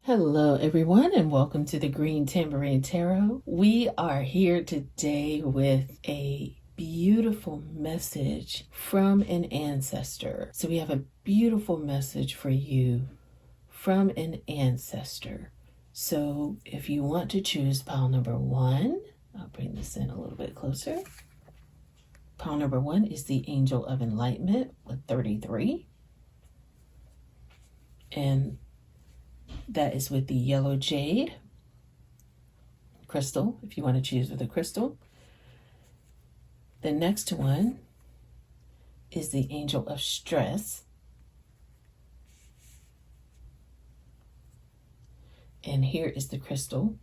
Hello, everyone, and welcome to the Green Tambourine Tarot. We are here today with a beautiful message from an ancestor. So we have a beautiful message for you from an ancestor. So if you want to choose pile number 1, I'll bring this in a little bit closer. Pile number 1 is the Angel of Enlightenment with 33. And that is with the yellow jade crystal, if you want to choose with a crystal. The next one is the Angel of Stress. And here is the crystal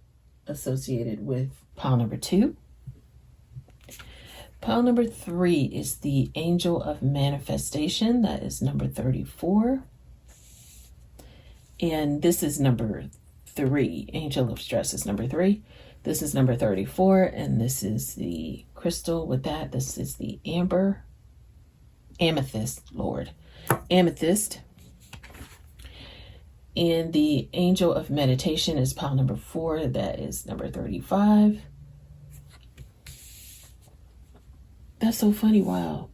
associated with pile number 2. Pile number 3 is the Angel of Manifestation. That is number 34. And this is number 3. Angel of Stress is number 3. This is number 34. And this is the crystal with that. This is the amethyst, Lord. Amethyst. And the Angel of Meditation is pile number 4. That is number 35. That's so funny. Wow.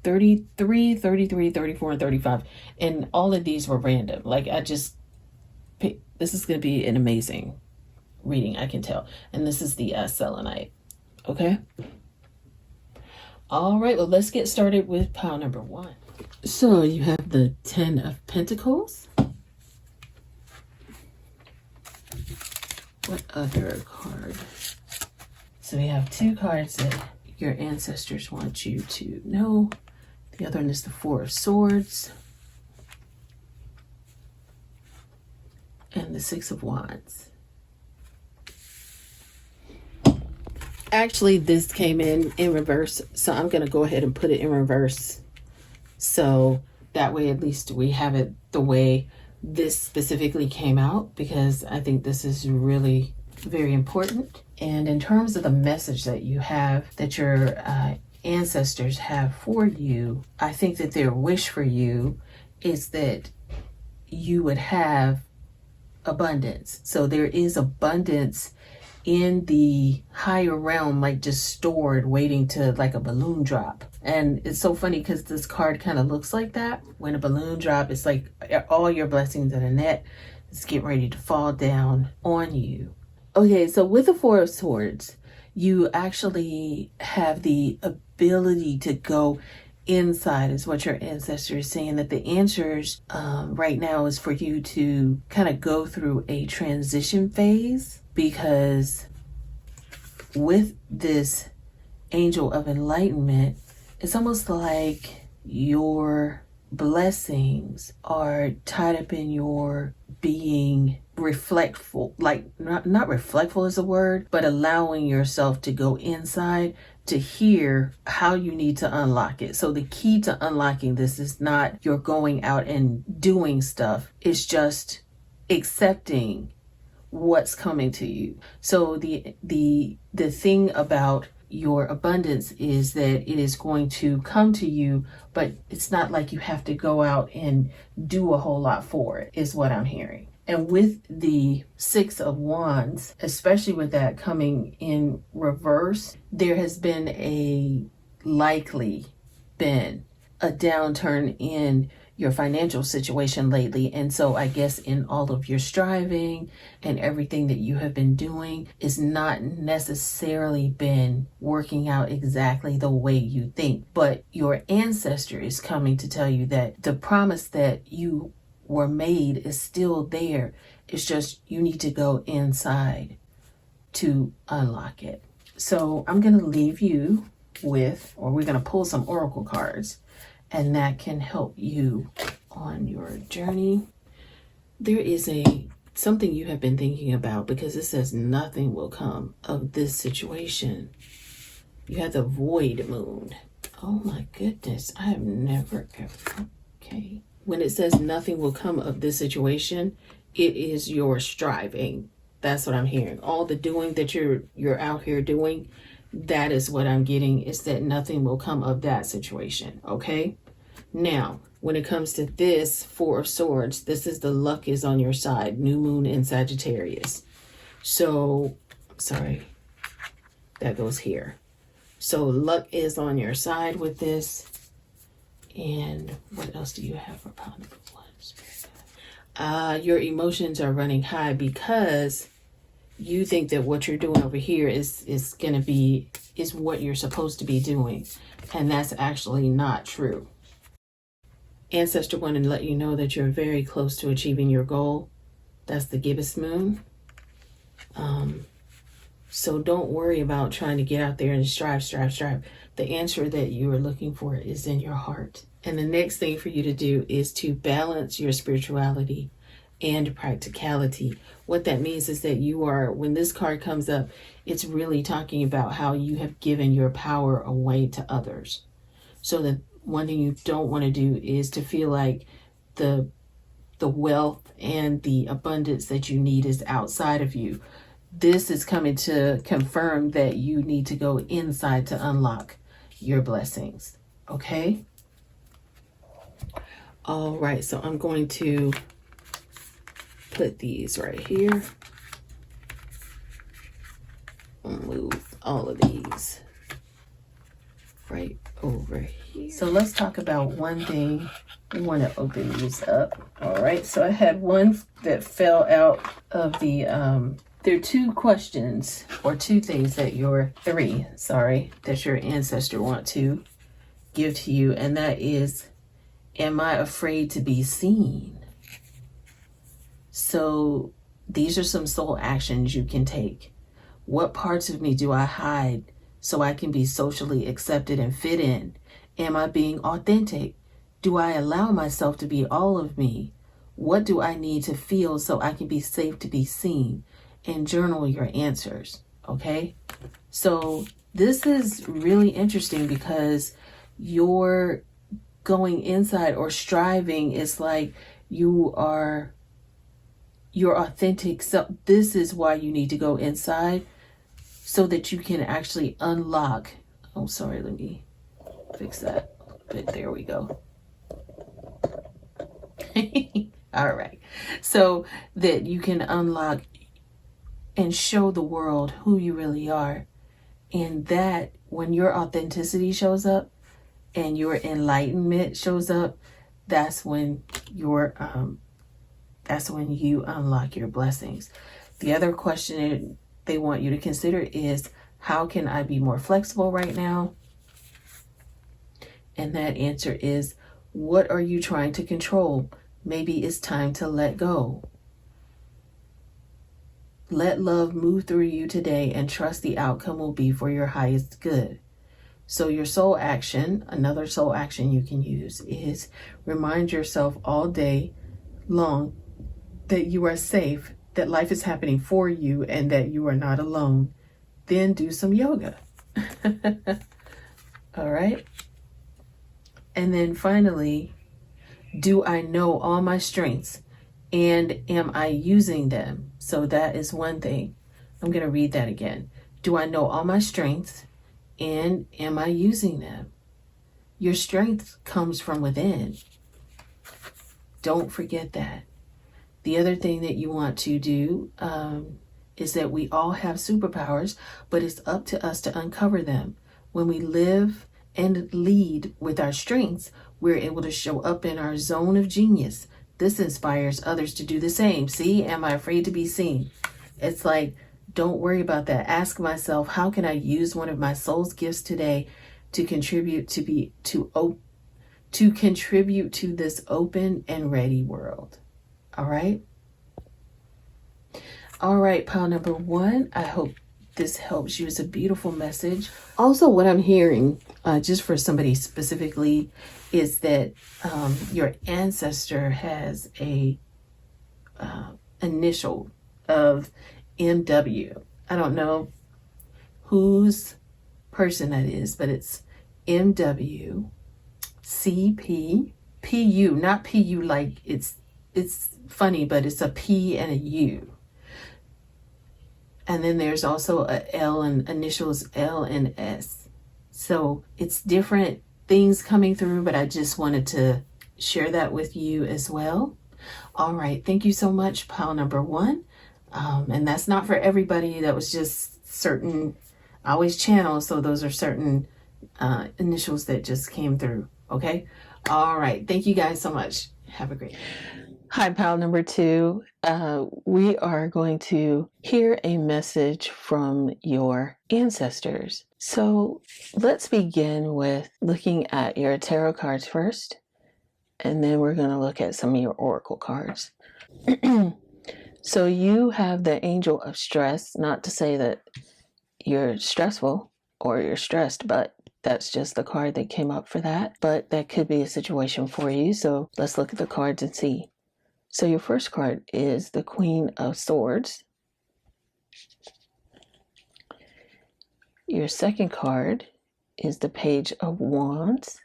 33, 33, 34, and 35. And all of these were random. Like I just picked, this is going to be an amazing reading, I can tell. And this is the selenite. Okay. All right. Well, let's get started with pile number 1. So you have the 10 of Pentacles. What other card? So we have 2 cards that your ancestors want you to know. The other one is the 4 of Swords and the 6 of Wands. Actually, this came in reverse, so I'm going to go ahead and put it in reverse. So that way, at least we have it the way this specifically came out, because I think this is really very important. And in terms of the message that you have, that your ancestors have for you, I think that their wish for you is that you would have abundance. So there is abundance in the higher realm, like just stored, waiting to, like a balloon drop. And it's so funny because this card kind of looks like that. When a balloon drop, it's like all your blessings in a net is getting ready to fall down on you. Okay, so with the 4 of Swords, you actually have the ability to go inside, is what your ancestor is saying, that the answers right now is for you to kind of go through a transition phase, because with this Angel of Enlightenment, it's almost like your blessings are tied up in your being reflectful, like not reflectful is a word, but allowing yourself to go inside to hear how you need to unlock it. So the key to unlocking this is not you're going out and doing stuff. It's just accepting what's coming to you. So the thing about your abundance is that it is going to come to you, but it's not like you have to go out and do a whole lot for it, is what I'm hearing. And with the 6 of Wands, especially with that coming in reverse, there has been likely been a downturn in your financial situation lately. And so I guess in all of your striving and everything that you have been doing is not necessarily been working out exactly the way you think. But your ancestor is coming to tell you that the promise that you were made is still there. It's just you need to go inside to unlock it. So I'm going to leave you with, or we're going to pull some oracle cards, and that can help you on your journey. There is something you have been thinking about, because it says nothing will come of this situation. You have the void moon. Oh my goodness. I have never ever. Okay. When it says nothing will come of this situation, it is your striving. That's what I'm hearing. All the doing that you're out here doing, that is what I'm getting, is that nothing will come of that situation. Okay. Now, when it comes to this Four of Swords, this is the luck is on your side. New moon in Sagittarius. So, sorry, that goes here. So luck is on your side with this. And what else do you have for pile number 1? Your emotions are running high because you think that what you're doing over here is what you're supposed to be doing. And that's actually not true. Ancestor wanted to let you know that you're very close to achieving your goal. That's the gibbous moon. So don't worry about trying to get out there and strive. The answer that you are looking for is in your heart. And the next thing for you to do is to balance your spirituality and practicality. What that means is that you are, when this card comes up, it's really talking about how you have given your power away to others. So that one thing you don't want to do is to feel like the wealth and the abundance that you need is outside of you. This is coming to confirm that you need to go inside to unlock your blessings. Okay? All right, so I'm going to put these right here. I'll move all of these right over here. So let's talk about one thing. We want to open these up. All right, so I had one that fell out of the, there are two questions or two things that that your ancestor want to give to you. And that is, am I afraid to be seen? So these are some soul actions you can take. What parts of me do I hide so I can be socially accepted and fit in? Am I being authentic? Do I allow myself to be all of me? What do I need to feel so I can be safe to be seen? And journal your answers, okay? So this is really interesting because you're going inside or striving is like your authentic self. This is why you need to go inside so that you can actually unlock. Oh, sorry, let me fix that a little bit. There we go. All right. So that you can unlock and show the world who you really are. And that when your authenticity shows up and your enlightenment shows up, that's when you unlock your blessings. The other question they want you to consider is, how can I be more flexible right now? And that answer is, what are you trying to control? Maybe it's time to let go. Let love move through you today and trust the outcome will be for your highest good. So your soul action, another soul action you can use is remind yourself all day long that you are safe, that life is happening for you, and that you are not alone. Then do some yoga. All right. And then finally, do I know all my strengths and am I using them? So that is one thing. I'm going to read that again. Do I know all my strengths and am I using them? Your strength comes from within. Don't forget that. The other thing that you want to do is that we all have superpowers, but it's up to us to uncover them. When we live and lead with our strengths, we're able to show up in our zone of genius. This inspires others to do the same. See, am I afraid to be seen? It's like, don't worry about that. Ask myself, how can I use one of my soul's gifts today to contribute to contribute to this open and ready world? All right. All right, pile number 1. I hope this helps you. It's a beautiful message. Also, what I'm hearing, just for somebody specifically, is that your ancestor has a initial of MW. I don't know whose person that is, but it's MW, CP, PU, not PU like it's funny, but it's a P and a U. And then there's also a L and initials L and S. So it's different things coming through, but I just wanted to share that with you as well. All right. Thank you so much, pile number one. And that's not for everybody. That was just certain, I always channel. So those are certain initials that just came through. Okay. All right. Thank you guys so much. Have a great day. Hi, pal number two. We are going to hear a message from your ancestors. So let's begin with looking at your tarot cards first, and then we're going to look at some of your oracle cards. So you have the angel of stress, not to say that you're stressful or you're stressed, but that's just the card that came up for that. But that could be a situation for you. So let's look at the cards and see. So your first card is the Queen of Swords. Your second card is the Page of Wands.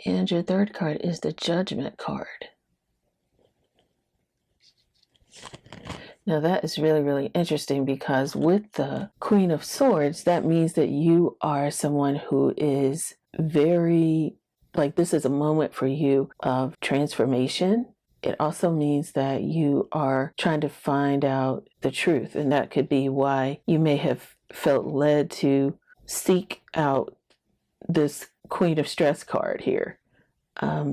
And your third card is the Judgment card. Now that is really, really interesting because with the Queen of Swords, that means that you are someone who is very, like, this is a moment for you of transformation. It also means that you are trying to find out the truth, and that could be why you may have felt led to seek out this Queen of Stress card here,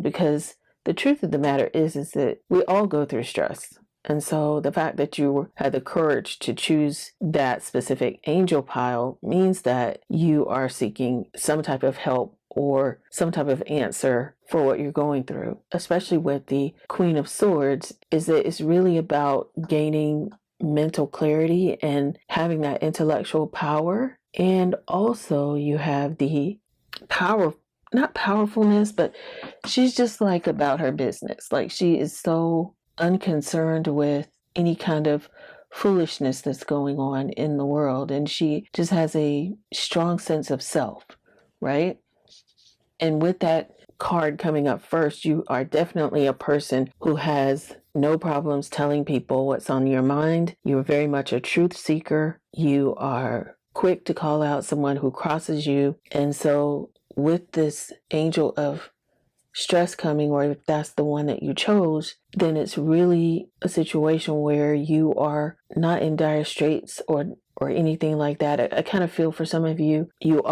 because the truth of the matter is that we all go through stress. And so the fact that you had the courage to choose that specific angel pile means that you are seeking some type of help or some type of answer for what you're going through, especially with the Queen of Swords, is that it's really about gaining mental clarity and having that intellectual power. And also you have the power, not powerfulness, but she's just like about her business. Like she is so unconcerned with any kind of foolishness that's going on in the world. And she just has a strong sense of self, right? And with that card coming up first, you are definitely a person who has no problems telling people what's on your mind. You're very much a truth seeker. You are quick to call out someone who crosses you. And so with this angel of stress coming, or if that's the one that you chose, then it's really a situation where you are not in dire straits or anything like that. I kind of feel for some of you, you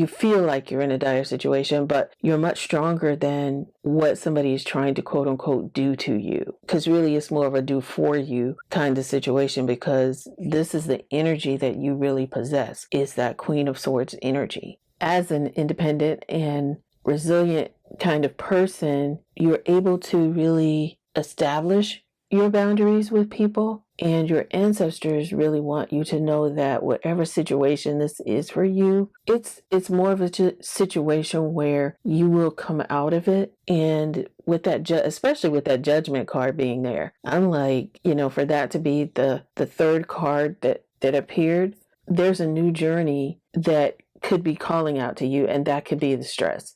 feel like you're in a dire situation, but you're much stronger than what somebody is trying to quote unquote do to you. Because really it's more of a do for you kind of situation, because this is the energy that you really possess, is that Queen of Swords energy. As an independent and resilient kind of person, you're able to really establish your boundaries with people, and your ancestors really want you to know that whatever situation this is for you, it's more of a situation where you will come out of it. And with that, especially with that Judgment card being there, I'm like, for that to be the third card that appeared, there's a new journey that could be calling out to you, and that could be the stress.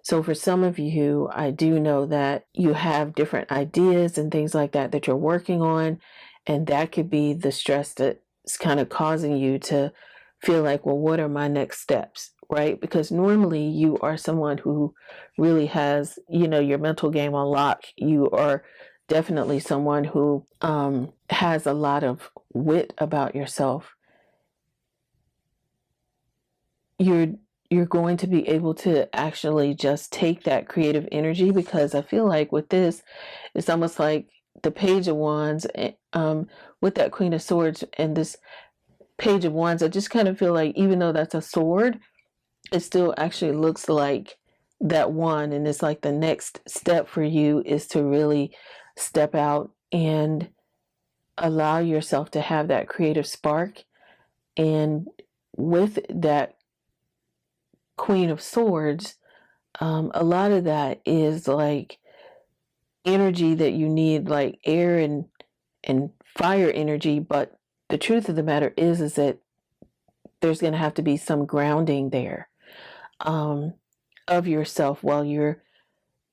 So for some of you, I do know that you have different ideas and things like that you're working on, and that could be the stress that's kind of causing you to feel like, well, what are my next steps, right? Because normally you are someone who really has, your mental game on lock. You are definitely someone who has a lot of wit about yourself. You're going to be able to actually just take that creative energy, because I feel like with this, it's almost like the Page of Wands, with that Queen of Swords and this Page of Wands, I just kind of feel like even though that's a sword, it still actually looks like that wand. And it's like the next step for you is to really step out and allow yourself to have that creative spark. And with that Queen of Swords, a lot of that is like energy that you need, like air and fire energy. But the truth of the matter is that there's going to have to be some grounding there of yourself while you're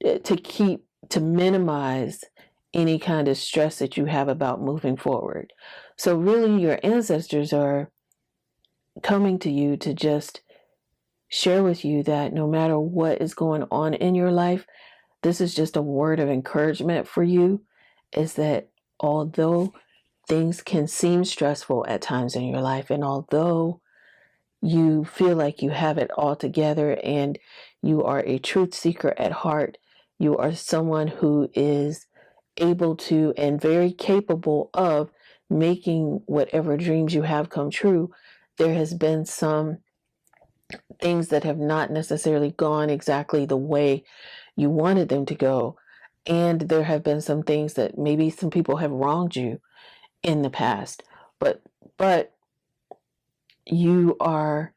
to minimize any kind of stress that you have about moving forward. So really your ancestors are coming to you to just share with you that no matter what is going on in your life, this is just a word of encouragement for you, is that although things can seem stressful at times in your life, and although you feel like you have it all together and you are a truth seeker at heart, you are someone who is able to and very capable of making whatever dreams you have come true, there has been some things that have not necessarily gone exactly the way you wanted them to go. And there have been some things that maybe some people have wronged you in the past. But you are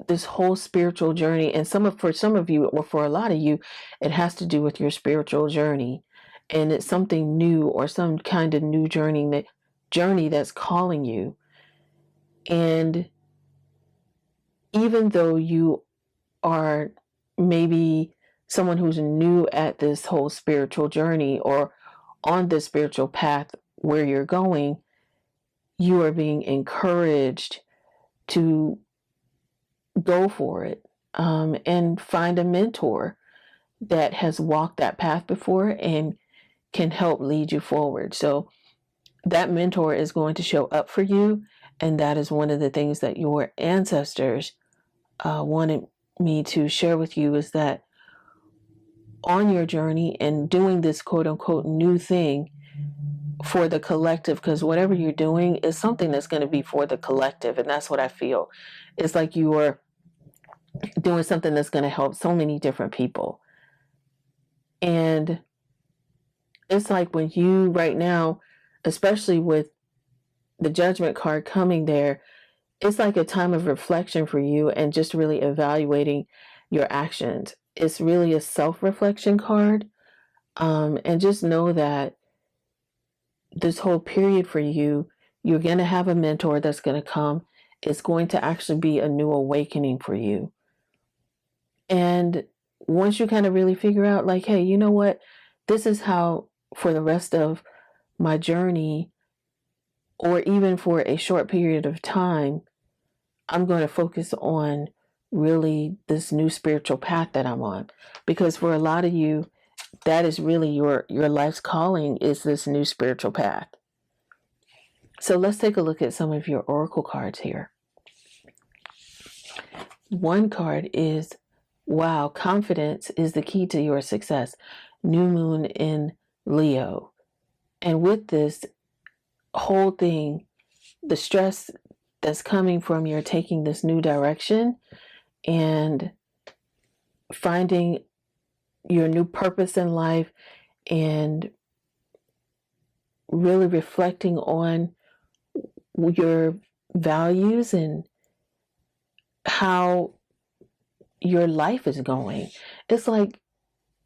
this whole spiritual journey, and for some of you, or for a lot of you, it has to do with your spiritual journey. And it's something new, or some kind of new journey that's calling you. And even though you are maybe someone who's new at this whole spiritual journey, or on this spiritual path where you're going, you are being encouraged to go for it, and find a mentor that has walked that path before and can help lead you forward. So that mentor is going to show up for you. And that is one of the things that your ancestors wanted me to share with you, is that on your journey and doing this quote unquote new thing for the collective, because whatever you're doing is something that's going to be for the collective. And that's what I feel. It's like you are doing something that's going to help so many different people. And it's like when you right now, especially with the judgment card coming there, it's like a time of reflection for you and just really evaluating your actions. It's really a self-reflection card. And just know that this whole period for you, you're going to have a mentor that's going to come. It's going to actually be a new awakening for you. And once you kind of really figure out, like, hey, you know what? This is how, for the rest of my journey, or even for a short period of time, I'm going to focus on really this new spiritual path that I'm on. Because for a lot of you, that is really your life's calling, is this new spiritual path. So let's take a look at some of your oracle cards here. One card is, wow, confidence is the key to your success. New moon in Leo. And with this whole thing, the stress that's coming from your taking this new direction and finding your new purpose in life, and really reflecting on your values and how your life is going. It's like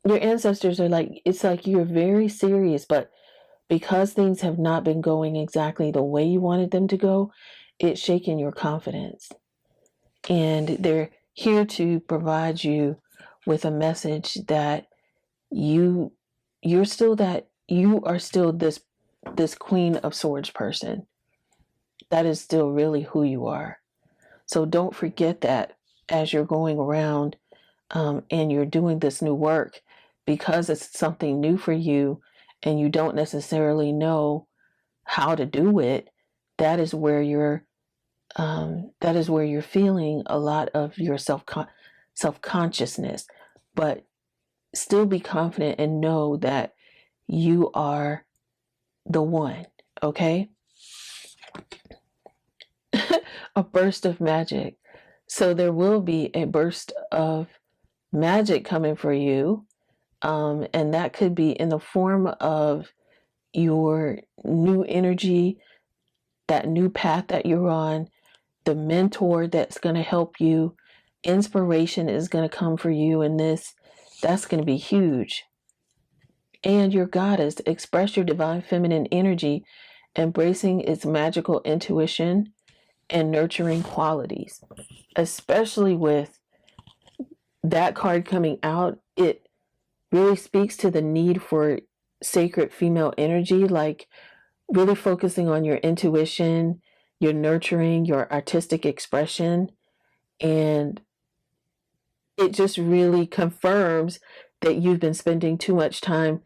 your ancestors are like, it's like you're very serious, but because things have not been going exactly the way you wanted them to go, it's shaking your confidence. And they're here to provide you with a message that you are still this Queen of Swords person. That is still really who you are. So don't forget that as you're going around, and you're doing this new work, because it's something new for you and you don't necessarily know how to do it. That is where you're feeling a lot of your self-consciousness. But still be confident and know that you are the one, okay? A burst of magic. So there will be a burst of magic coming for you. And that could be in the form of your new energy, that new path that you're on, the mentor that's going to help you. Inspiration is going to come for you in this. That's going to be huge. And your goddess, express your divine feminine energy, embracing its magical intuition and nurturing qualities. Especially with that card coming out, it really speaks to the need for sacred female energy, like really focusing on your intuition your nurturing, your artistic expression. And it just really confirms that you've been spending too much time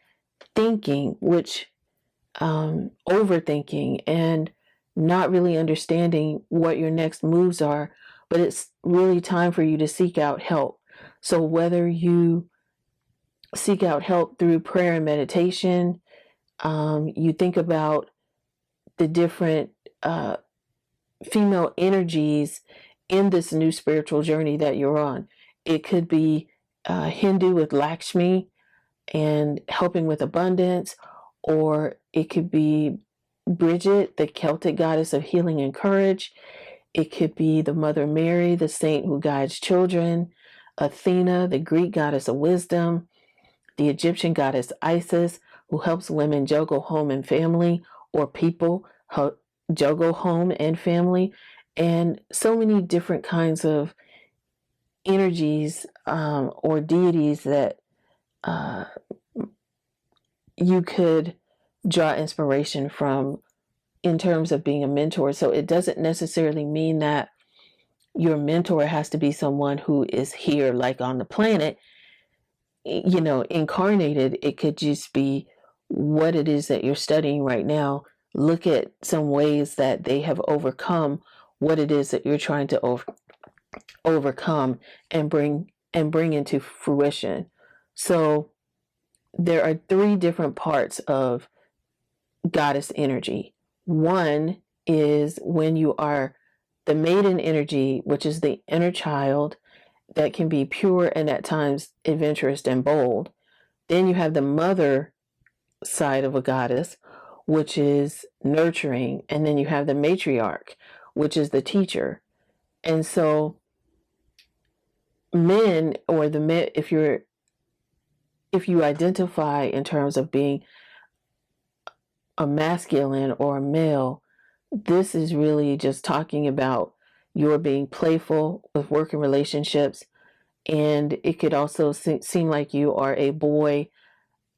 thinking, which overthinking and not really understanding what your next moves are. But it's really time for you to seek out help. So whether you seek out help through prayer and meditation, you think about the different female energies in this new spiritual journey that you're on. It could be Hindu with Lakshmi and helping with abundance, or it could be Bridget, the Celtic goddess of healing and courage. It could be the Mother Mary, the saint who guides children, Athena, the Greek goddess of wisdom, the Egyptian goddess Isis, who helps women juggle home and family, or people juggle home and family, and so many different kinds of energies or deities that you could draw inspiration from in terms of being a mentor. So it doesn't necessarily mean that your mentor has to be someone who is here, like on the planet, incarnated. It could just be what it is that you're studying right now. Look at some ways that they have overcome what it is that you're trying to overcome and bring into fruition. So there are 3 different parts of goddess energy. One is when you are the maiden energy, which is the inner child that can be pure and at times adventurous and bold. Then you have the mother side of a goddess, which is nurturing. And then you have the matriarch, which is the teacher. And so men, or the men, if you identify in terms of being a masculine or a male, this is really just talking about your being playful with work and relationships. And it could also seem like you are a boy,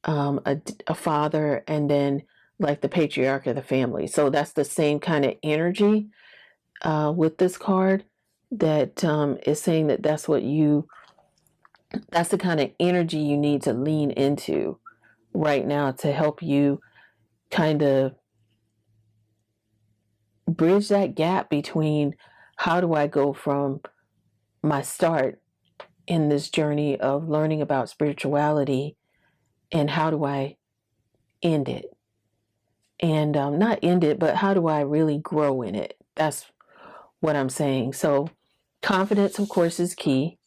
a father, and then like the patriarch of the family. So that's the same kind of energy with this card that is saying that that's the kind of energy you need to lean into right now to help you kind of bridge that gap between how do I go from my start in this journey of learning about spirituality and how do I end it? And not end it, but how do I really grow in it? That's what I'm saying. So confidence, of course, is key.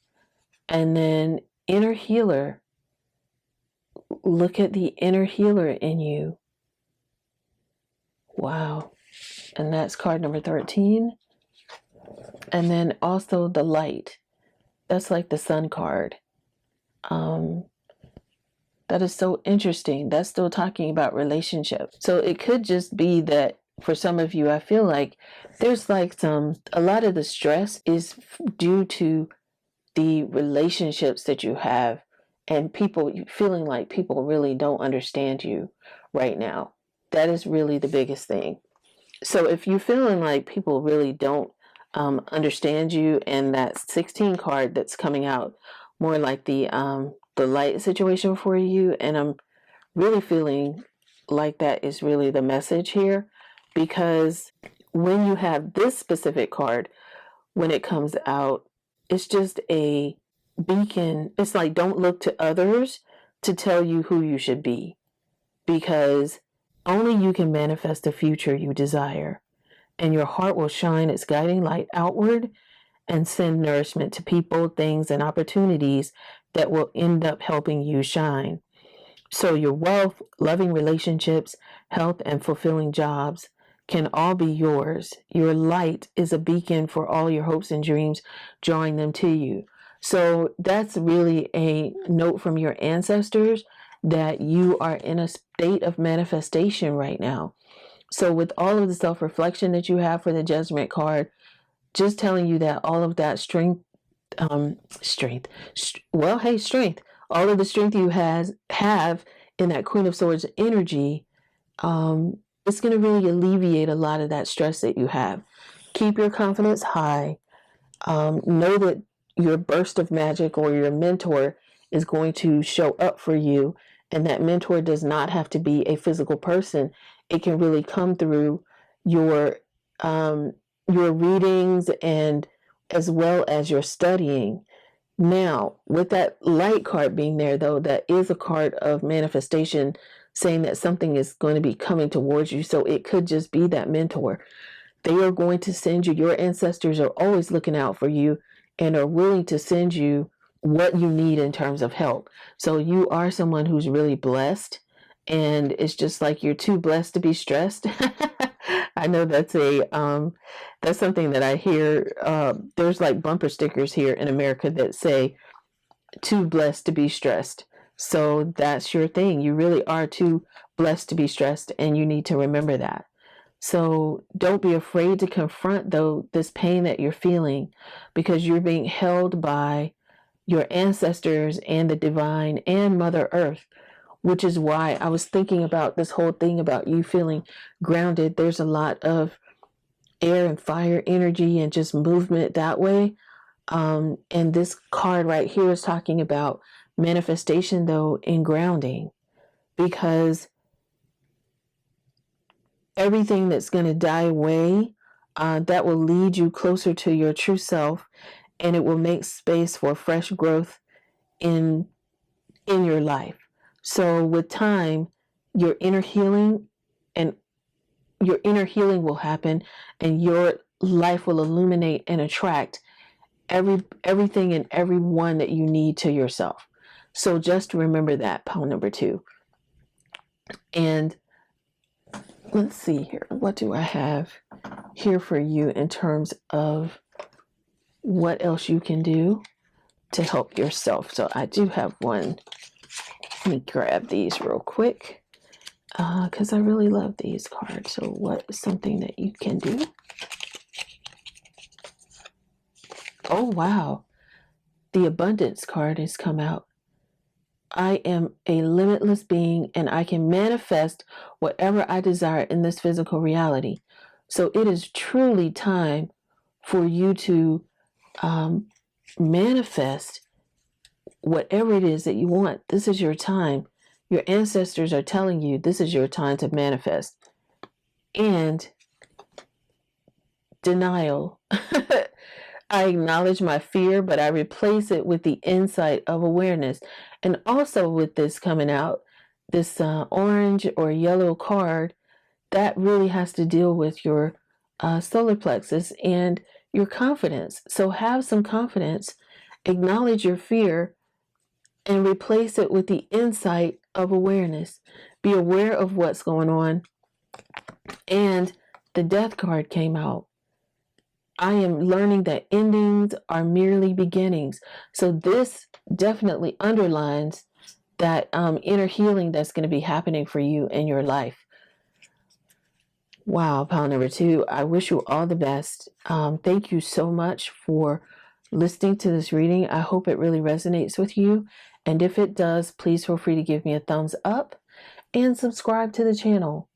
And then inner healer. Look at the inner healer in you. Wow. And that's card number 13. And then also the light. That's like the sun card. That is so interesting. That's still talking about relationships. So it could just be that for some of you, I feel like there's like a lot of the stress is due to the relationships that you have and people feeling like people really don't understand you right now. That is really the biggest thing. So if you're feeling like people really don't understand you, and that 16 card that's coming out more like the light situation for you, and I'm really feeling like that is really the message here, because when you have this specific card, when it comes out, it's just a beacon. It's like, don't look to others to tell you who you should be, because only you can manifest the future you desire, and your heart will shine its guiding light outward and send nourishment to people, things, and opportunities that will end up helping you shine. So your wealth, loving relationships, health, and fulfilling jobs can all be yours. Your light is a beacon for all your hopes and dreams, drawing them to you. So that's really a note from your ancestors that you are in a state of manifestation right now. So with all of the self-reflection that you have for the Judgment card, just telling you that all of that strength, strength. All of the strength you have in that Queen of Swords energy it's going to really alleviate a lot of that stress that you have. Keep your confidence high. Know that your burst of magic or your mentor is going to show up for you, and that mentor does not have to be a physical person. It can really come through your readings and as well as your studying. Now, with that light card being there, though, that is a card of manifestation, saying that something is going to be coming towards you. So it could just be that mentor. They are going to send you, your ancestors are always looking out for you and are willing to send you what you need in terms of help. So you are someone who's really blessed, and it's just like you're too blessed to be stressed. I know that's something that I hear. There's like bumper stickers here in America that say too blessed to be stressed. So that's your thing. You really are too blessed to be stressed, and you need to remember that. So don't be afraid to confront, though, this pain that you're feeling, because you're being held by your ancestors and the divine and Mother Earth, which is why I was thinking about this whole thing about you feeling grounded. There's a lot of air and fire energy and just movement that way. And this card right here is talking about manifestation, though, in grounding, because everything that's going to die away, that will lead you closer to your true self, and it will make space for fresh growth in your life. So with time, your inner healing will happen, and your life will illuminate and attract everything and everyone that you need to yourself. So just remember that, pile number 2. And let's see here. What do I have here for you in terms of what else you can do to help yourself? So I do have one. Let me grab these real quick because I really love these cards. So what is something that you can do? Oh, wow. The abundance card has come out. I am a limitless being, and I can manifest whatever I desire in this physical reality. So it is truly time for you to manifest whatever it is that you want. This is your time. Your ancestors are telling you this is your time to manifest. And denial. I acknowledge my fear, but I replace it with the insight of awareness. And also with this coming out, this orange or yellow card, that really has to deal with your solar plexus and your confidence. So have some confidence, acknowledge your fear, and replace it with the insight of awareness. Be aware of what's going on. And the death card came out. I am learning that endings are merely beginnings. So this definitely underlines that inner healing that's going to be happening for you in your life. Wow, pile number 2. I wish you all the best. Thank you so much for listening to this reading. I hope it really resonates with you. And if it does, please feel free to give me a thumbs up and subscribe to the channel.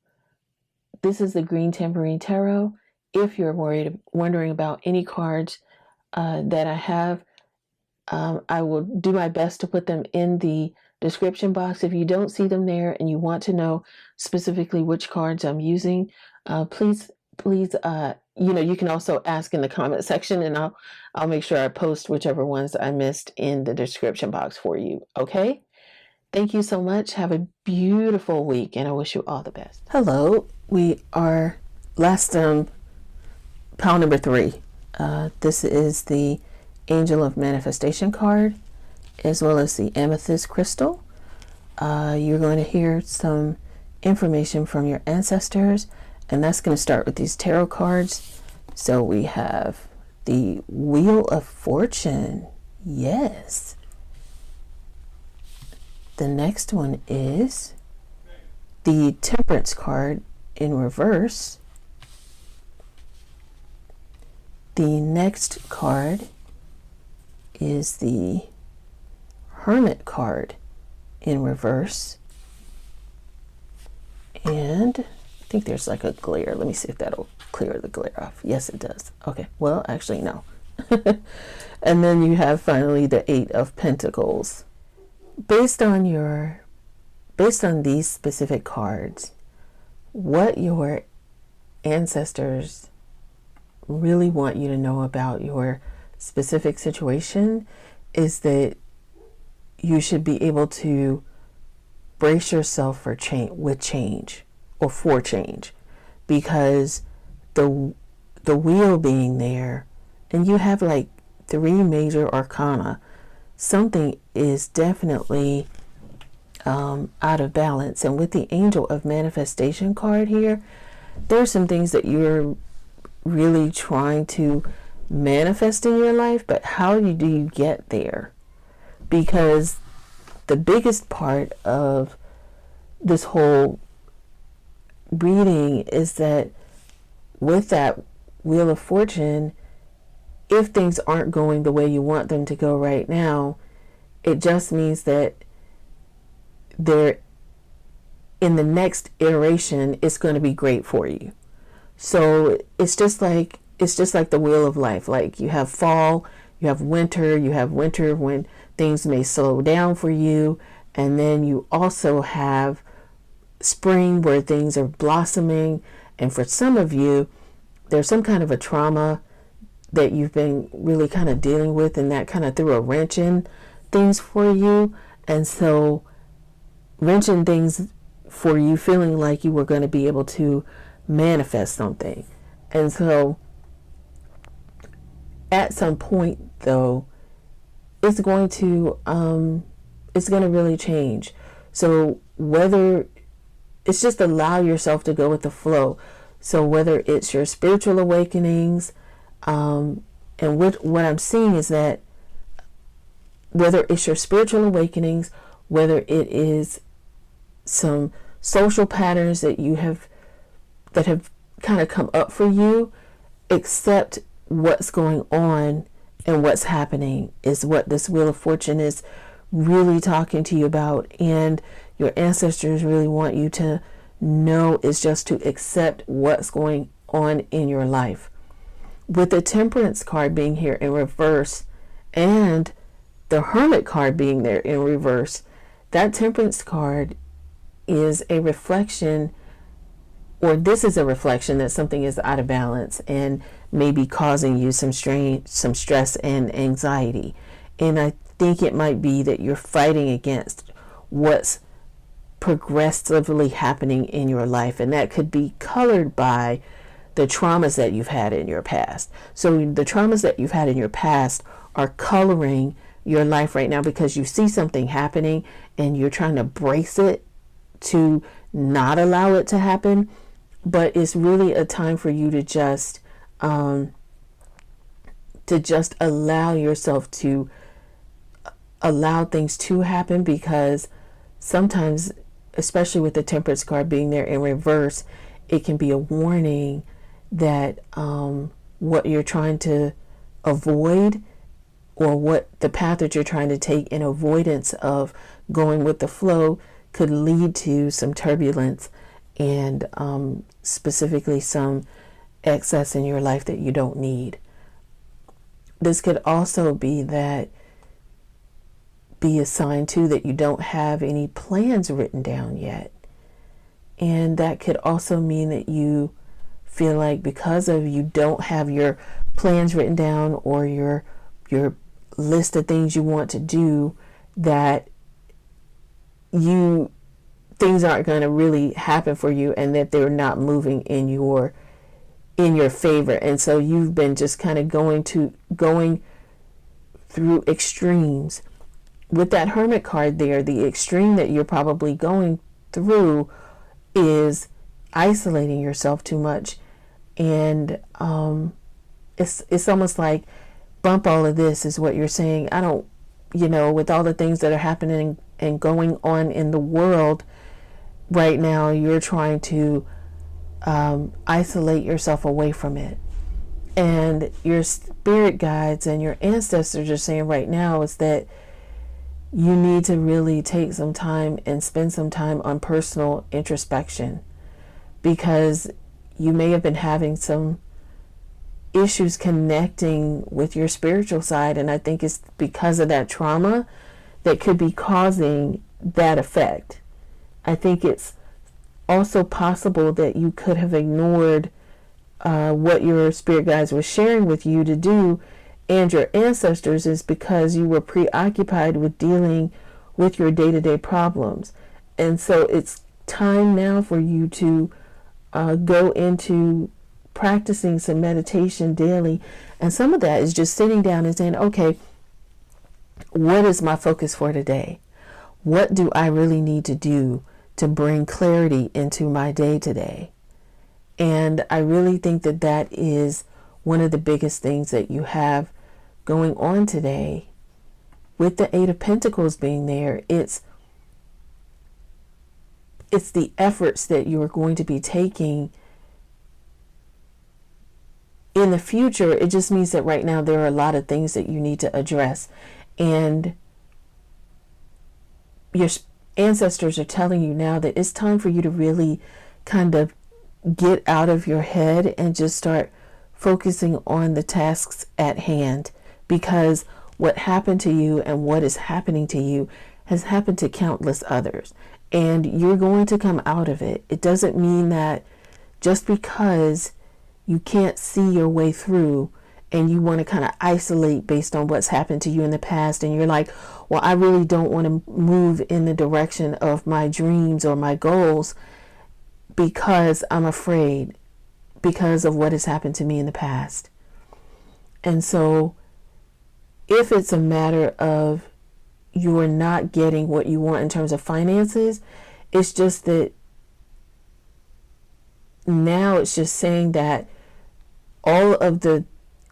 This is the Green Tambourine Tarot. If you're wondering about any cards that I have, I will do my best to put them in the description box. If you don't see them there and you want to know specifically which cards I'm using, please, you can also ask in the comment section, and I'll make sure I post whichever ones I missed in the description box for you. Okay? Thank you so much. Have a beautiful week, and I wish you all the best. Hello. We are last pile number 3. This is the Angel of Manifestation card, as well as the Amethyst crystal. You're going to hear some information from your ancestors, and that's going to start with these tarot cards. So we have the Wheel of Fortune. Yes. The next one is the Temperance card in reverse. The next card is the Hermit card in reverse. And think there's like a glare. Let me see if that'll clear the glare off. Yes, it does. Okay, well, actually, no. And then you have finally the Eight of Pentacles. Based on these specific cards, what your ancestors really want you to know about your specific situation is that you should be able to brace yourself for change, because the wheel being there, and you have like 3 major arcana, something is definitely out of balance. And with the Angel of Manifestation card here, there's some things that you're really trying to manifest in your life, but how do you get there? Because the biggest part of this whole reading is that with that Wheel of Fortune, if things aren't going the way you want them to go right now, it just means that they're in the next iteration, it's going to be great for you. So it's just like the wheel of life. Like you have fall, you have winter when things may slow down for you, and then you also have spring where things are blossoming. And for some of you, there's some kind of a trauma that you've been really kind of dealing with, and that kind of threw a wrench in things for you. And so wrenching things for you, feeling like you were going to be able to manifest something. And so at some point though, it's going to really change. So whether it's just allow yourself to go with the flow. So whether it's your spiritual awakenings, and what I'm seeing is that whether it's your spiritual awakenings, whether it is some social patterns that have kind of come up for you, accept what's going on and what's happening is what this Wheel of Fortune is really talking to you about. And your ancestors really want you to know is just to accept what's going on in your life. With the Temperance card being here in reverse and the Hermit card being there in reverse, that Temperance card is a reflection, or this is a reflection that something is out of balance and maybe causing you some strain, some stress and anxiety. And I think it might be that you're fighting against what's progressively happening in your life, and that could be colored by the traumas that you've had in your past. So the traumas that you've had in your past are coloring your life right now because you see something happening and you're trying to brace it to not allow it to happen. But it's really a time for you to just allow yourself to allow things to happen, because sometimes, especially with the Temperance card being there in reverse, it can be a warning that what you're trying to avoid, or what the path that you're trying to take in avoidance of going with the flow, could lead to some turbulence and specifically some excess in your life that you don't need. This could also be a sign too that you don't have any plans written down yet. And that could also mean that you feel like because of you don't have your plans written down, or your list of things you want to do, that things aren't going to really happen for you, and that they're not moving in your favor. And so you've been just kind of going through extremes. With that Hermit card there, the extreme that you're probably going through is isolating yourself too much. And it's almost like, bump all of this is what you're saying. I don't, with all the things that are happening and going on in the world right now, you're trying to isolate yourself away from it. And your spirit guides and your ancestors are saying right now is that you need to really take some time and spend some time on personal introspection, because you may have been having some issues connecting with your spiritual side, and I think it's because of that trauma that could be causing that effect. I think it's also possible that you could have ignored what your spirit guides were sharing with you to do and your ancestors is because you were preoccupied with dealing with your day-to-day problems. And so it's time now for you to go into practicing some meditation daily. And some of that is just sitting down and saying, okay, what is my focus for today? What do I really need to do to bring clarity into my day today? And I really think that that is one of the biggest things that you have going on today with the Eight of Pentacles being there. It's the efforts that you are going to be taking in the future. It just means that right now there are a lot of things that you need to address. And your ancestors are telling you now that it's time for you to really kind of get out of your head and just start focusing on the tasks at hand, because what happened to you and what is happening to you has happened to countless others, and you're going to come out of it. It doesn't mean that just because you can't see your way through and you want to kind of isolate based on what's happened to you in the past, and you're like, well, I really don't want to move in the direction of my dreams or my goals because I'm afraid because of what has happened to me in the past. And so if it's a matter of you're not getting what you want in terms of finances, it's just that now it's just saying that all of the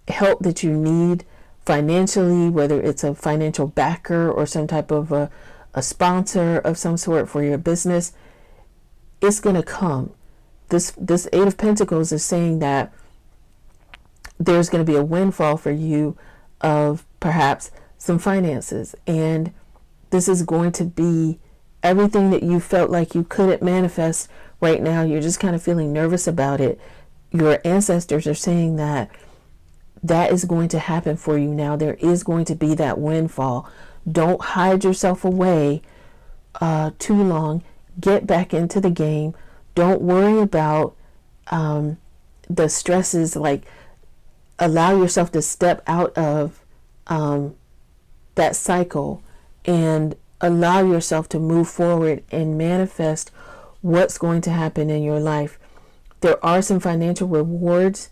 help that you need financially, whether it's a financial backer or some type of a sponsor of some sort for your business, it's going to come. This Eight of Pentacles is saying that there's going to be a windfall for you of perhaps some finances. And this is going to be everything that you felt like you couldn't manifest right now. You're just kind of feeling nervous about it. Your ancestors are saying that that is going to happen for you now. There is going to be that windfall. Don't hide yourself away too long. Get back into the game. Don't worry about the stresses. Like, allow yourself to step out of that cycle and allow yourself to move forward and manifest what's going to happen in your life. There are some financial rewards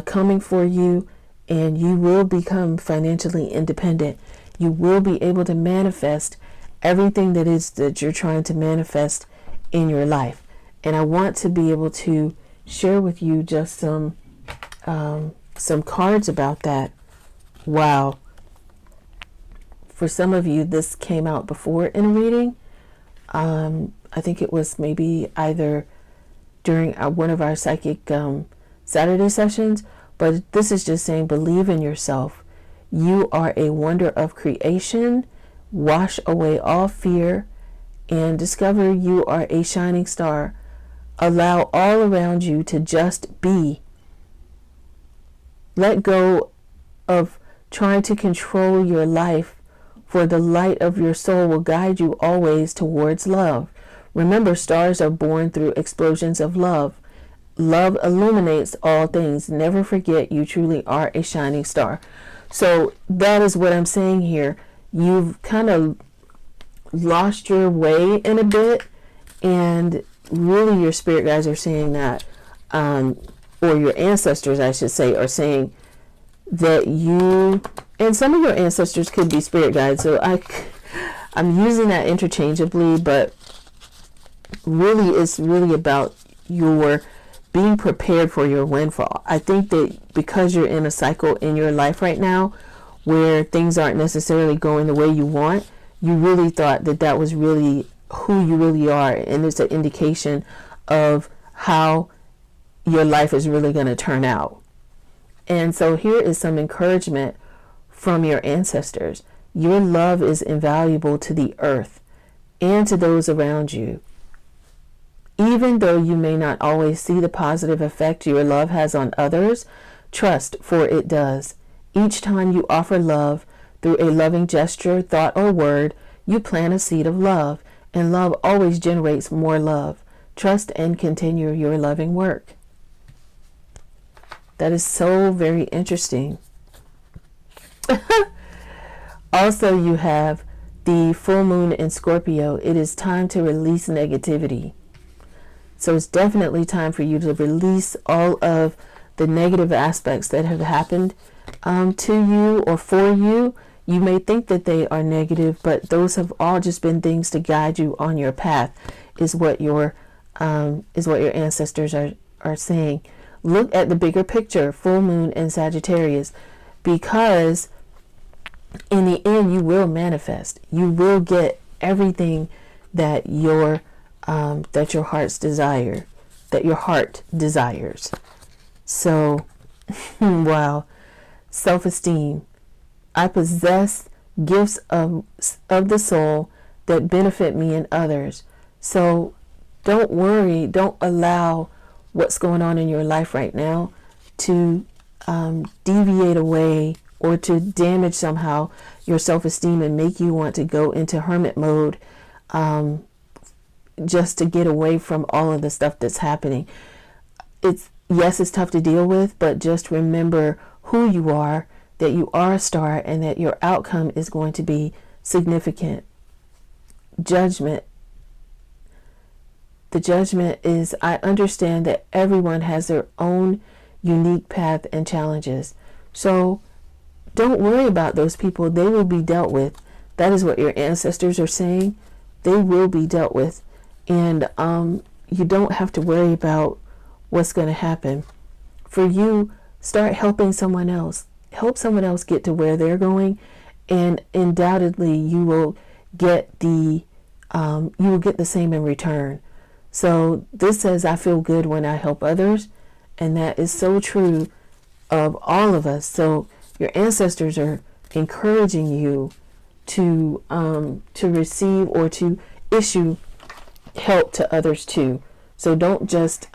coming for you, and you will become financially independent. You will be able to manifest everything that you're trying to manifest in your life. And I want to be able to share with you just some cards about that. Wow. For some of you, this came out before in a reading. I think it was maybe either during one of our psychic Saturday sessions, but this is just saying, believe in yourself. You are a wonder of creation. Wash away all fear and discover you are a shining star. Allow all around you to just be. Let go of trying to control your life, for the light of your soul will guide you always towards love. Remember, stars are born through explosions of love. Love illuminates all things. Never forget you truly are a shining star. So that is what I'm saying here. You've kind of lost your way in a bit, and really your spirit guides are saying that, or your ancestors, I should say, are saying that you, and some of your ancestors could be spirit guides, so I'm using that interchangeably, but really it's really about your being prepared for your windfall. I think that because you're in a cycle in your life right now where things aren't necessarily going the way you want, you really thought that that was really who you really are, and it's an indication of how your life is really going to turn out. And so here is some encouragement from your ancestors. Your love is invaluable to the earth and to those around you. Even though you may not always see the positive effect your love has on others, trust, for it does. Each time you offer love through a loving gesture, thought, or word, you plant a seed of love, and love always generates more love. Trust and continue your loving work. That is so very interesting. Also, you have the full moon in Scorpio. It is time to release negativity. So it's definitely time for you to release all of the negative aspects that have happened to you or for you. You may think that they are negative, but those have all just been things to guide you on your path, is what your ancestors are saying. Look at the bigger picture, full moon and Sagittarius, because in the end you will manifest. You will get everything that your heart desires. So, wow. Self-esteem. I possess gifts of the soul that benefit me and others. So don't worry. Don't allow what's going on in your life right now to deviate away or to damage somehow your self-esteem and make you want to go into hermit mode just to get away from all of the stuff that's happening. It's tough to deal with, but just remember who you are, that you are a star, and that your outcome is going to be significant. Judgment. The judgment is, I understand that everyone has their own unique path and challenges. So don't worry about those people. They will be dealt with. That is what your ancestors are saying. They will be dealt with. And you don't have to worry about what's going to happen. For you, start helping someone else. Help someone else get to where they're going, and undoubtedly you will get the same in return. So this says, I feel good when I help others, and that is so true of all of us. So your ancestors are encouraging you to receive or to issue help to others too. So don't just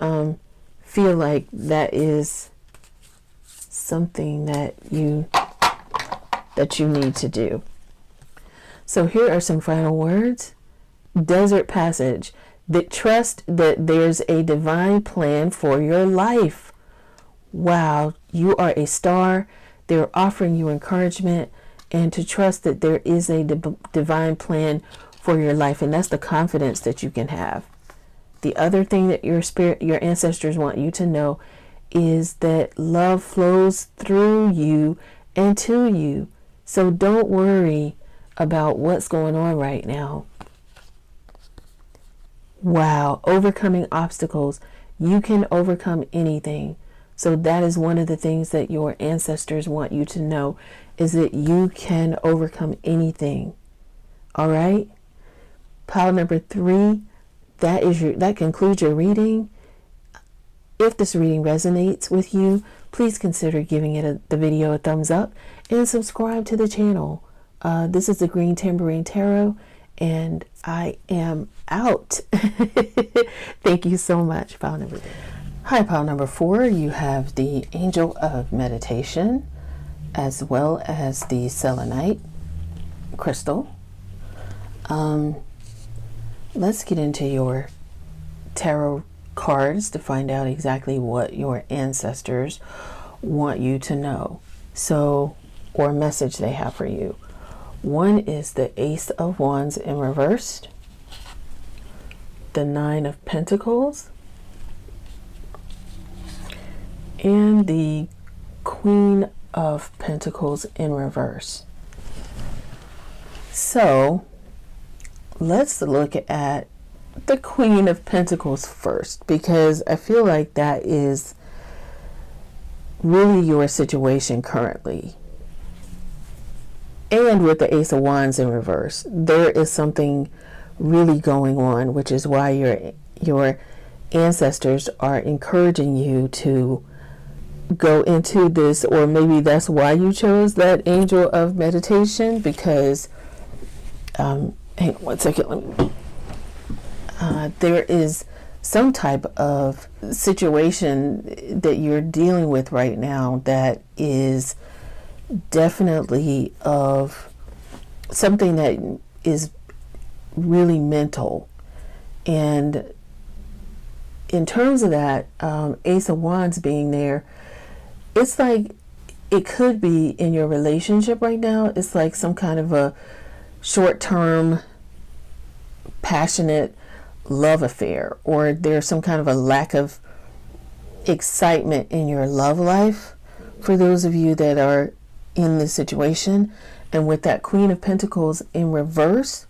feel like that is something that you need to do. So here are some final words. Desert passage. That trust that there's a divine plan for your life. Wow, you are a star. They're offering you encouragement and to trust that there is a divine plan for your life, and that's the confidence that you can have. The other thing that your ancestors want you to know is that love flows through you and to you. So don't worry about what's going on right now. Wow, overcoming obstacles. You can overcome anything. So that is one of the things that your ancestors want you to know, is that you can overcome anything. All right? Pile number 3, that concludes your reading. If this reading resonates with you, please consider giving the video a thumbs up and subscribe to the channel. This is the Green Tambourine Tarot, and I am out. Thank you so much. Pile number 3. Hi, pile number 4. You have the Angel of Meditation, as well as the selenite crystal. Let's get into your tarot cards to find out exactly what your ancestors want you to know. So, or message they have for you. One is the Ace of Wands in reversed, the Nine of Pentacles, and the Queen of Pentacles in reverse. So let's look at the Queen of Pentacles first, because I feel like that is really your situation currently. And with the Ace of Wands in reverse, there is something really going on, which is why your ancestors are encouraging you to go into this, or maybe that's why you chose that Angel of Meditation, because hang on one second, there is some type of situation that you're dealing with right now that is definitely of something that is really mental. And in terms of that, Ace of Wands being there, it's like it could be in your relationship right now. It's like some kind of a short-term, passionate love affair, or there's some kind of a lack of excitement in your love life for those of you that are in this situation. And with that Queen of Pentacles in reverse,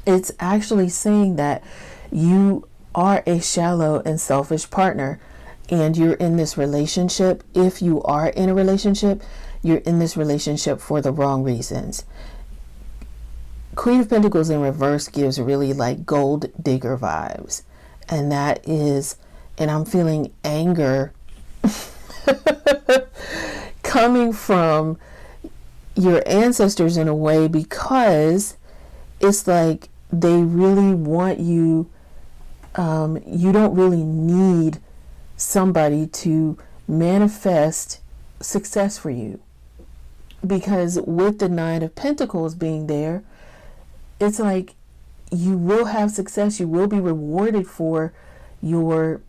it's actually saying that you are a shallow and selfish partner, and you're in this relationship. If you are in a relationship, you're in this relationship for the wrong reasons. Queen of Pentacles in reverse gives really like gold digger vibes. And that is, and I'm feeling anger coming from your ancestors in a way, because it's like they really want you. You don't really need somebody to manifest success for you, because with the Nine of Pentacles being there, it's like you will have success. You will be rewarded for your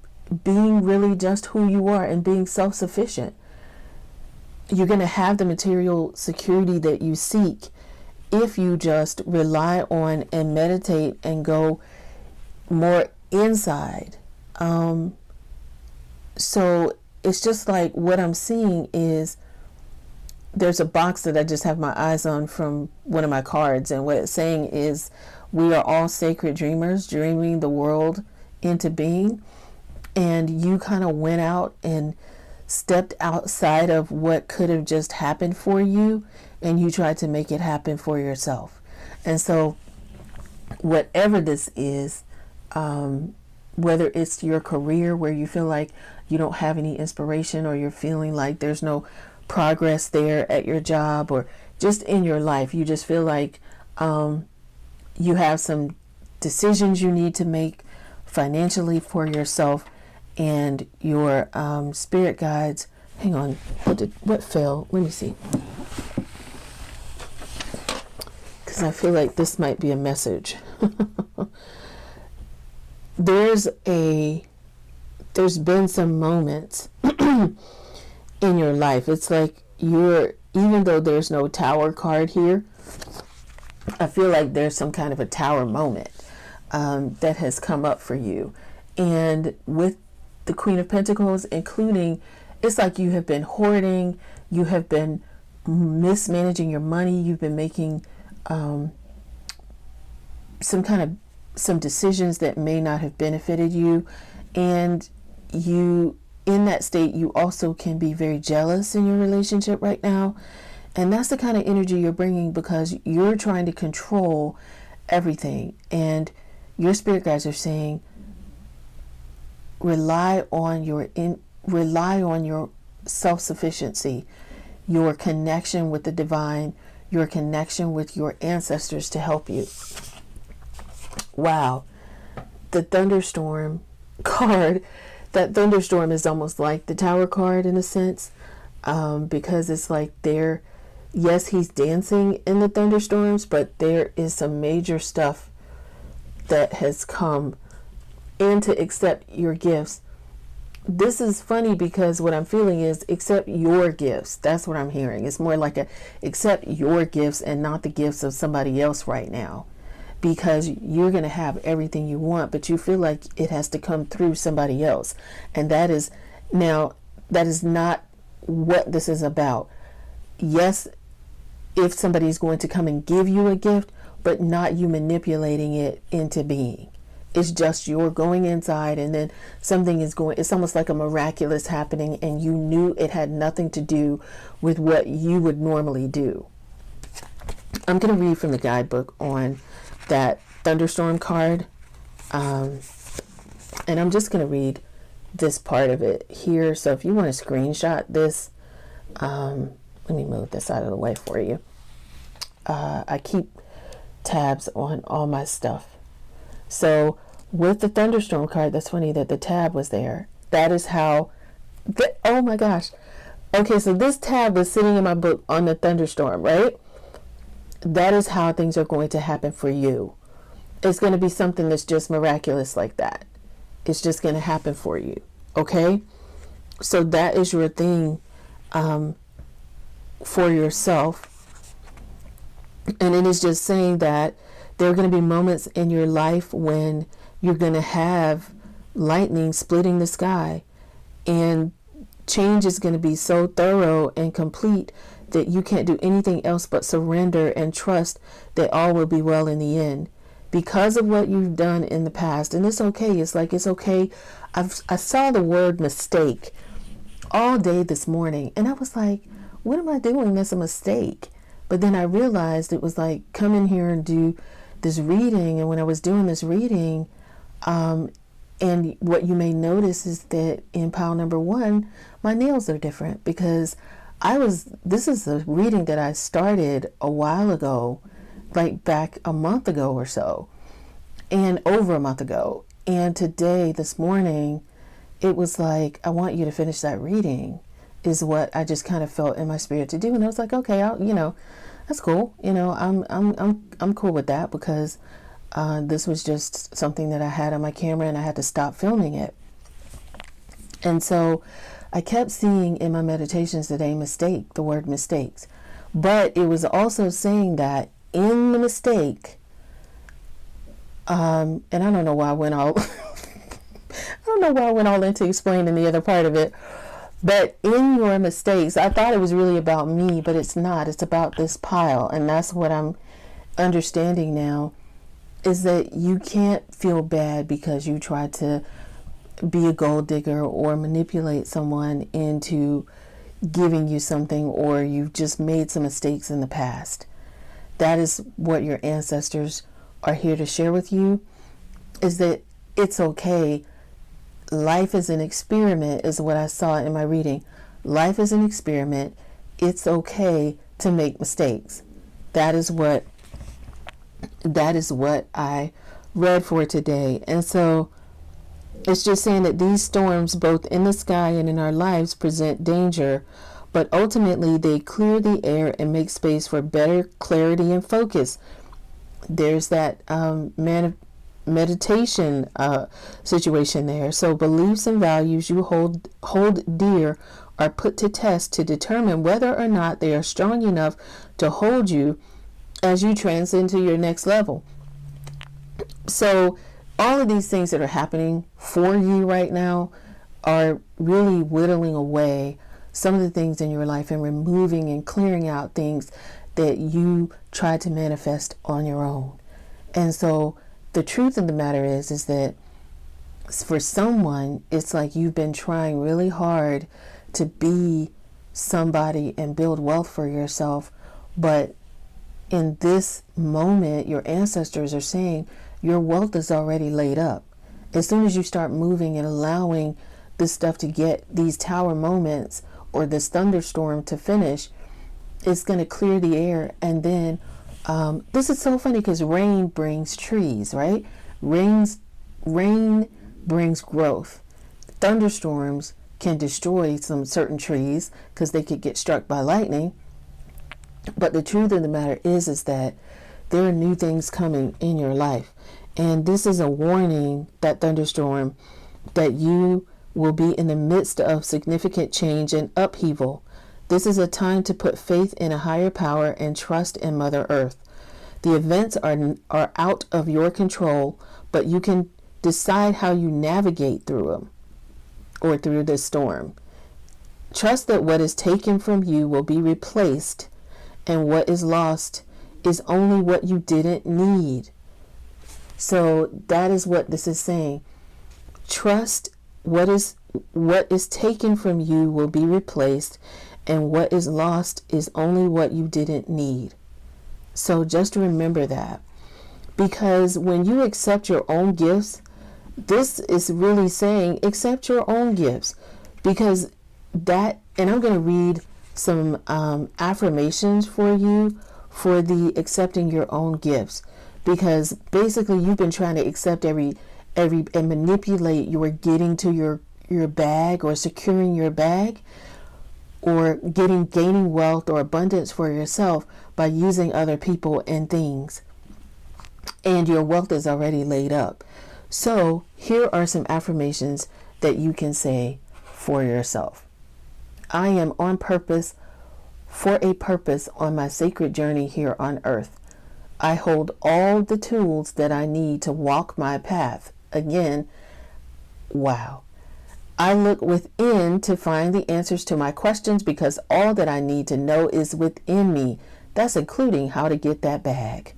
being really just who you are and being self-sufficient. You're going to have the material security that you seek if you just rely on and meditate and go more inside. So it's just like what I'm seeing is there's a box that I just have my eyes on from one of my cards, and what it's saying is we are all sacred dreamers, dreaming the world into being. And you kind of went out and stepped outside of what could have just happened for you, and you tried to make it happen for yourself. And so whatever this is, whether it's your career where you feel like you don't have any inspiration, or you're feeling like there's no progress there at your job, or just in your life, you just feel like you have some decisions you need to make financially for yourself, and your spirit guides. Hang on, what fell? Let me see, because I feel like this might be a message. There's been some moments in your life. It's like even though there's no tower card here, I feel like there's some kind of a tower moment that has come up for you. And with the Queen of Pentacles, including, it's like you have been hoarding, you have been mismanaging your money, you've been making some decisions that may not have benefited you, and you, in that state, you also can be very jealous in your relationship right now. And that's the kind of energy you're bringing, because you're trying to control everything, and your spirit guides are saying rely on your self-sufficiency, your connection with the divine, your connection with your ancestors to help you. Wow. The thunderstorm card, that thunderstorm is almost like the tower card in a sense, because it's like yes, he's dancing in the thunderstorms, but there is some major stuff that has come in to accept your gifts. This is funny, because what I'm feeling is accept your gifts. That's what I'm hearing. It's more like accept your gifts and not the gifts of somebody else right now, because you're going to have everything you want, but you feel like it has to come through somebody else. And that is not what this is about. Yes, if somebody's going to come and give you a gift, but not you manipulating it into being. It's just you're going inside, and then something is going, it's almost like a miraculous happening, and you knew it had nothing to do with what you would normally do. I'm going to read from the guidebook on that thunderstorm card. And I'm just going to read this part of it here. So if you want to screenshot this, let me move this out of the way for you. I keep tabs on all my stuff. So With the thunderstorm card, that's funny that the tab was there. That is how, oh my gosh. Okay, so this tab is sitting in my book on the thunderstorm, right? That is how things are going to happen for you. It's going to be something that's just miraculous like that. It's just going to happen for you. Okay? So that is your thing for yourself. And it is just saying that there are going to be moments in your life when you're going to have lightning splitting the sky, and change is going to be so thorough and complete that you can't do anything else but surrender and trust that all will be well in the end because of what you've done in the past. And it's okay. It's like, it's okay. I saw the word mistake all day this morning, and I was like, what am I doing that's a mistake? But then I realized it was like, come in here and do this reading. And when I was doing this reading, and what you may notice is that in pile number 1, my nails are different because this is a reading that I started a while ago, like back a month ago or so, and over a month ago. And today, this morning, it was like, I want you to finish that reading, is what I just kind of felt in my spirit to do. And I was like, okay, that's cool. I'm cool with that because this was just something that I had on my camera and I had to stop filming it. And so I kept seeing in my meditations today the word mistakes. But it was also saying that in the mistake, and I don't know why I went all into explaining the other part of it. But in your mistakes, I thought it was really about me, but it's not. It's about this pile. And that's what I'm understanding now, is that you can't feel bad because you tried to be a gold digger or manipulate someone into giving you something, or you've just made some mistakes in the past. That is what your ancestors are here to share with you, is that it's okay. Life is an experiment, is what I saw in my reading. Life is an experiment. It's okay to make mistakes. That is what I read for today. And so it's just saying that these storms, both in the sky and in our lives, present danger, but ultimately they clear the air and make space for better clarity and focus. There's that meditation situation there. So beliefs and values you hold dear are put to test to determine whether or not they are strong enough to hold you as you transcend to your next level. So all of these things that are happening for you right now are really whittling away some of the things in your life and removing and clearing out things that you tried to manifest on your own. And so the truth of the matter is that for someone, it's like you've been trying really hard to be somebody and build wealth for yourself, but in this moment, your ancestors are saying your wealth is already laid up. As soon as you start moving and allowing this stuff to get these tower moments or this thunderstorm to finish, it's going to clear the air. And then this is so funny because rain brings trees, right? Rain brings growth. Thunderstorms can destroy some certain trees because they could get struck by lightning. But the truth of the matter is that there are new things coming in your life. And this is a warning, that thunderstorm, that you will be in the midst of significant change and upheaval. This is a time to put faith in a higher power and trust in Mother Earth. The events are out of your control, but you can decide how you navigate through them or through this storm. Trust that what is taken from you will be replaced, and what is lost is only what you didn't need. So that is what this is saying. Trust what is taken from you will be replaced, and what is lost is only what you didn't need. So just remember that. Because when you accept your own gifts, this is really saying accept your own gifts. Because that, and I'm going to read some affirmations for you for the accepting your own gifts, because basically you've been trying to accept and manipulate your getting to your bag, or securing your bag, or gaining wealth or abundance for yourself by using other people and things. And your wealth is already laid up. So here are some affirmations that you can say for yourself. I am on purpose, for a purpose, on my sacred journey here on earth. I hold all the tools that I need to walk my path. Again, wow. I look within to find the answers to my questions, because all that I need to know is within me. That's including how to get that bag.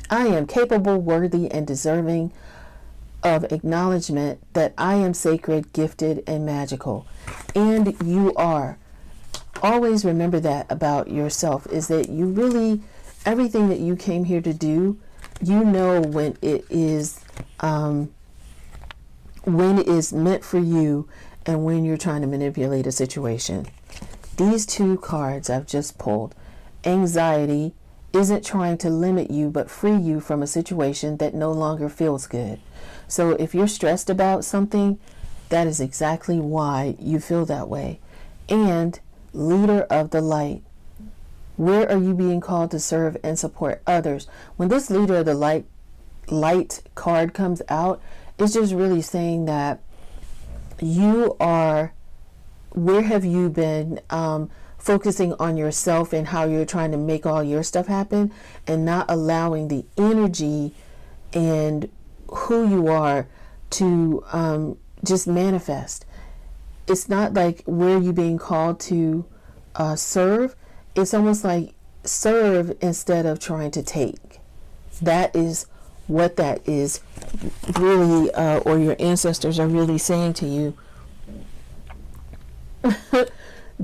I am capable, worthy, and deserving of acknowledgement that I am sacred, gifted, and magical. And you are. Always remember that about yourself, is that you really, everything that you came here to do, you know when it is meant for you, and when you're trying to manipulate a situation. These two cards I've just pulled. Anxiety isn't trying to limit you, but free you from a situation that no longer feels good. So if you're stressed about something, that is exactly why you feel that way. And leader of the light. Where are you being called to serve and support others? When this leader of the light card comes out, it's just really saying that you are, where have you been focusing on yourself and how you're trying to make all your stuff happen, and not allowing the energy and who you are to just manifest. It's not like where you being called to serve. It's almost like serve instead of trying to take. That is what that is really, or your ancestors are really saying to you.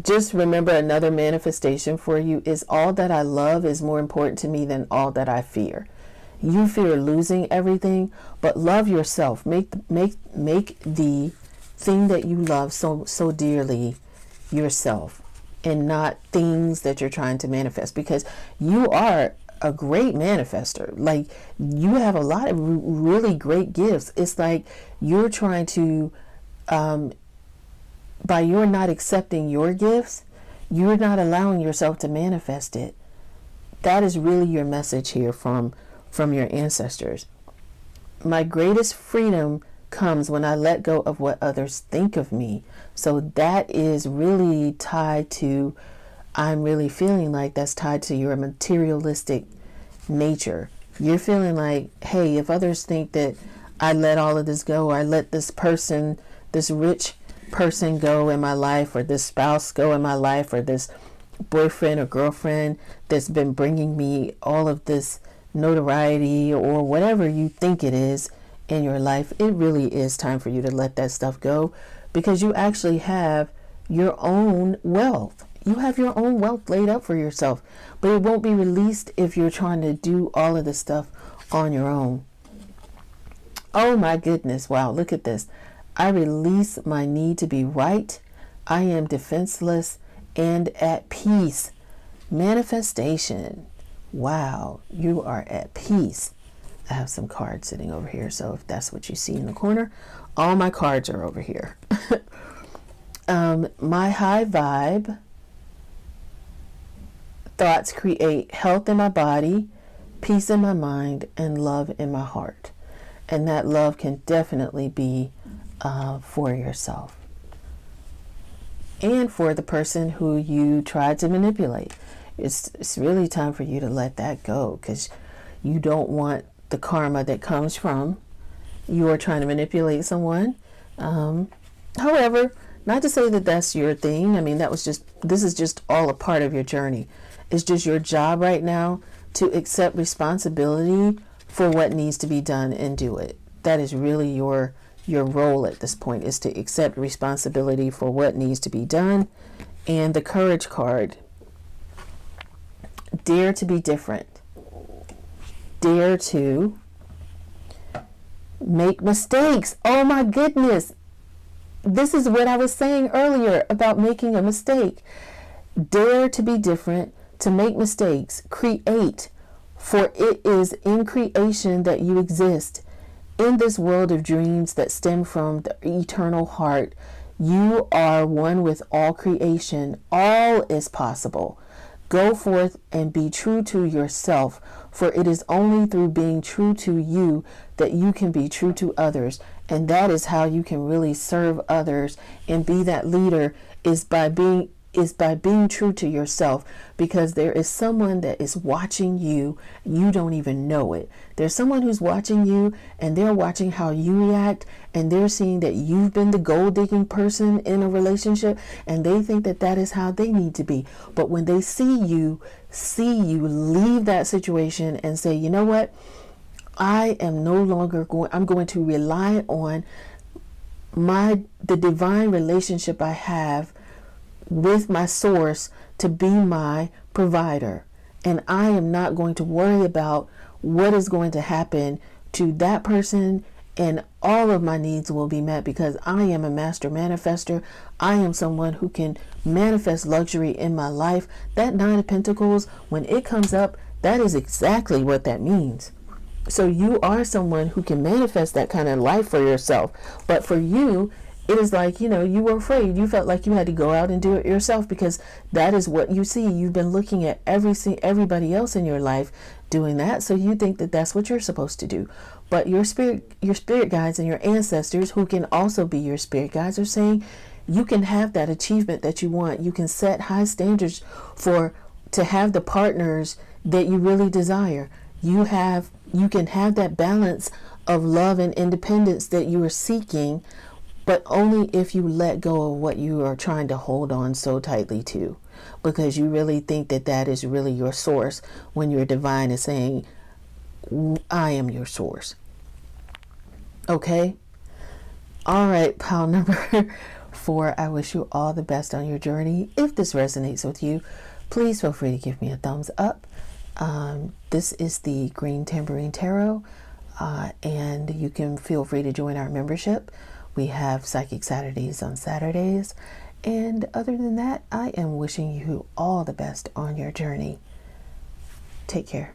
Just remember, another manifestation for you is, all that I love is more important to me than all that I fear. You fear losing everything, but love yourself. Make the thing that you love so dearly yourself, and not things that you're trying to manifest, because you are a great manifester. Like, you have a lot of really great gifts. It's like you're trying to, by your not accepting your gifts, you're not allowing yourself to manifest it. That is really your message here from your ancestors. My greatest freedom comes when I let go of what others think of me. So that is really tied to, I'm really feeling like that's tied to your materialistic nature. You're feeling like, hey, if others think that I let all of this go, or I let this person, this rich person go in my life, or this spouse go in my life, or this boyfriend or girlfriend that's been bringing me all of this notoriety, or whatever you think it is in your life, it really is time for you to let that stuff go, because you actually have your own wealth. You have your own wealth laid up for yourself, but it won't be released if you're trying to do all of this stuff on your own. Oh my goodness. Wow. Look at this. I release my need to be right. I am defenseless and at peace. Manifestation. Wow. You are at peace. I have some cards sitting over here, so if that's what you see in the corner, all my cards are over here. My high vibe thoughts create health in my body, peace in my mind, and love in my heart. And that love can definitely be for yourself and for the person who you tried to manipulate. It's really time for you to let that go, because you don't want the karma that comes from you are trying to manipulate someone. However, not to say that that's your thing. I mean, this is just all a part of your journey. It's just your job right now to accept responsibility for what needs to be done and do it. That is really your role at this point, is to accept responsibility for what needs to be done. And the courage card, dare to be different. Dare to make mistakes. Oh my goodness. This is what I was saying earlier about making a mistake. Dare to be different, to make mistakes, create, for it is in creation that you exist, In this world of dreams that stem from the eternal heart, you are one with all creation. All is possible. Go forth and be true to yourself, for it is only through being true to you that you can be true to others. And that is how you can really serve others and be that leader, is by being true to yourself, because there is someone that is watching you. You don't even know it. There's someone who's watching you, and they're watching how you react, and they're seeing that you've been the gold digging person in a relationship, and they think that that is how they need to be. But when they see you leave that situation and say, you know what, I am no longer I'm going to rely on the divine relationship I have with my source to be my provider. And I am not going to worry about what is going to happen to that person, and all of my needs will be met, because I am a master manifester. I am someone who can manifest luxury in my life. That Nine of Pentacles, when it comes up, that is exactly what that means. So you are someone who can manifest that kind of life for yourself. But for you, it is like, you were afraid. You felt like you had to go out and do it yourself, because that is what you see. You've been looking at everybody else in your life doing that, so you think that that's what you're supposed to do. But your spirit guides and your ancestors, who can also be your spirit guides, are saying you can have that achievement that you want. You can set high standards to have the partners that you really desire. You can have that balance of love and independence that you are seeking, but only if you let go of what you are trying to hold on so tightly to, because you really think that that is really your source, when your divine is saying, I am your source. Okay? All right, pile number 4, I wish you all the best on your journey. If this resonates with you, please feel free to give me a thumbs up. This is the Green Tambourine Tarot, and you can feel free to join our membership. We have Psychic Saturdays on Saturdays. And other than that, I am wishing you all the best on your journey. Take care.